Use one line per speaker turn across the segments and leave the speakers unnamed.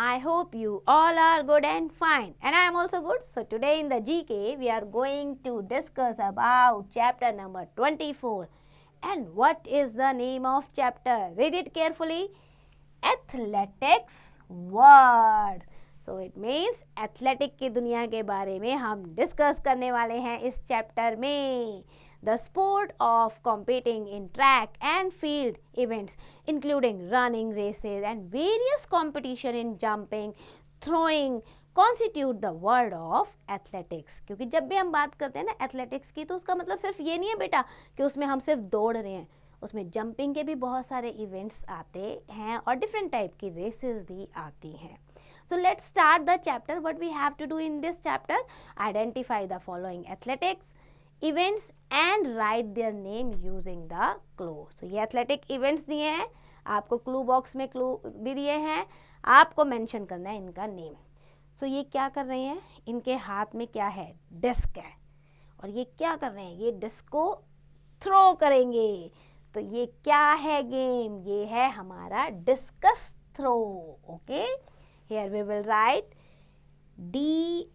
I hope you all are good and fine, and I am also good. So today in the GK we are going to discuss about chapter number 24. And what is the name of chapter? Read it carefully. Athletics words. So it means athletic की दुनिया के बारे में हम discuss करने वाले हैं इस chapter में. The sport of competing in track and field events including running, races and various competition in jumping, throwing constitute the word of athletics. क्योंकि जब भी हम बात करते हैं ना athletics की, तो उसका मतलब सिर्फ ये नहीं है बेटा कि उसमें हम सिर्फ दौड़ रहे हैं. उसमें जंपिंग के भी बहुत सारे इवेंट्स आते हैं और डिफरेंट टाइप की रेसेस भी आती हैं. So let's start the chapter. What we have to do in this chapter? Identify the following athletics events and write their name using the clue. So ये athletic events दिए हैं, आपको clue box में clue भी दिए हैं, आपको mention करना है इनका name. So ये क्या कर रहे हैं? इनके हाथ में क्या है? डिस्क है. और ये क्या कर रहे हैं? ये डिस्क को थ्रो करेंगे. तो ये क्या है गेम? ये है हमारा discus throw. Okay, here we will write DISCUS,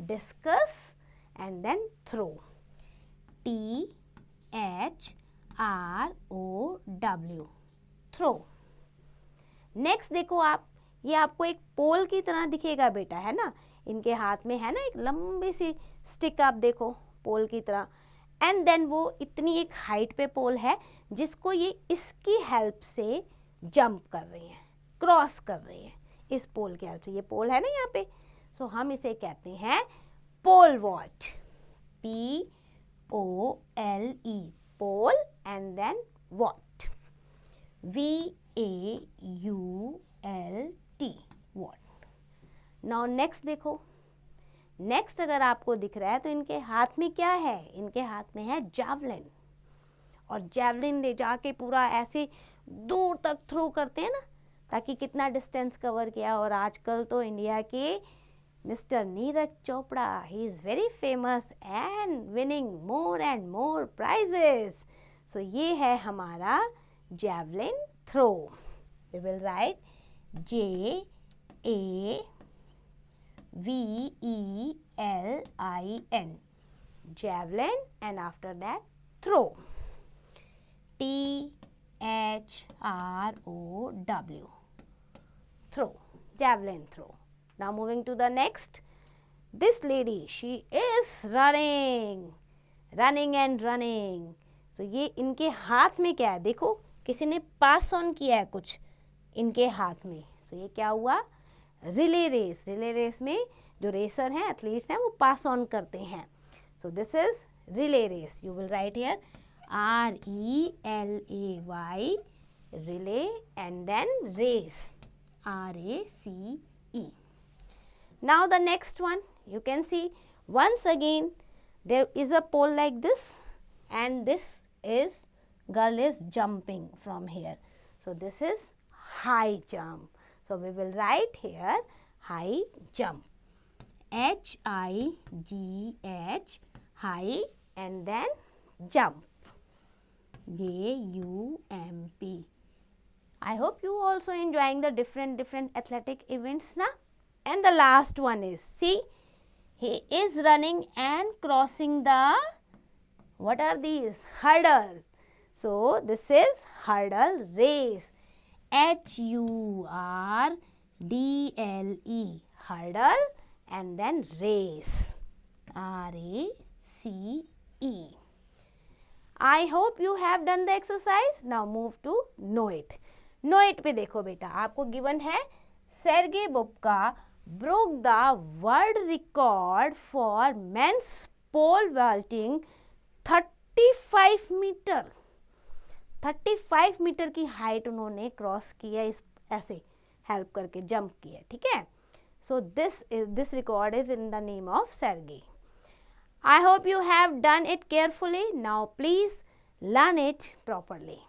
discus, and then throw, THROW, throw. Next देखो आप, ये आपको एक पोल की तरह दिखेगा बेटा, है ना. इनके हाथ में है ना एक लंबी सी स्टिक, आप देखो पोल की तरह. एंड देन वो इतनी एक हाइट पे पोल है जिसको ये इसकी हेल्प से जंप कर रहे हैं, क्रॉस कर रहे हैं इस पोल की हेल्प से. ये पोल है ना यहाँ पे, सो हम इसे कहते हैं pole vault. POLE, pole, and then vault, VAULT, vault. Now next देखो. नेक्स्ट अगर आपको दिख रहा है तो इनके हाथ में क्या है? इनके हाथ में है जैवलिन. और जैवलिन ले जाके पूरा ऐसे दूर तक थ्रो करते हैं ना, ताकि कितना डिस्टेंस कवर किया. और आजकल तो इंडिया के mister Neeraj Chopra, he is very famous and winning more and more prizes. So ये है हमारा javelin throw. We will write JAVELIN, javelin, and after that throw, THROW, throw, javelin throw. Now moving to the next. This lady, she is running and running. So ये इनके हाथ में क्या है? देखो किसी ने पास ऑन किया है कुछ इनके हाथ में. So ये क्या हुआ? Relay race. रिले रेस में जो रेसर हैं, एथलीट्स हैं, वो पास ऑन करते हैं. So this is relay race. You will write here RELAY, relay, and then race, RACE. Now the next one, you can see once again there is a pole like this, and this is girl is jumping from here. So this is high jump. So we will write here high jump, HIGH, high, and then jump, JUMP. I hope you also enjoying the different athletic events na. And the last one is, see, he is running and crossing the, what are these? Hurdles. So this is hurdle race, HURDLE, hurdle, and then race, RACE. I hope you have done the exercise. Now move to know it. Know it पे देखो बेटा, आपको given है Sergey Bubka broke the world record for men's pole vaulting 35 metre. 35 metre की height उन्होंने cross किया, इस ऐसे हेल्प करके जंप किया. ठीक है. So this record is in the name of Sergey. I hope you have done it carefully. Now please learn it properly.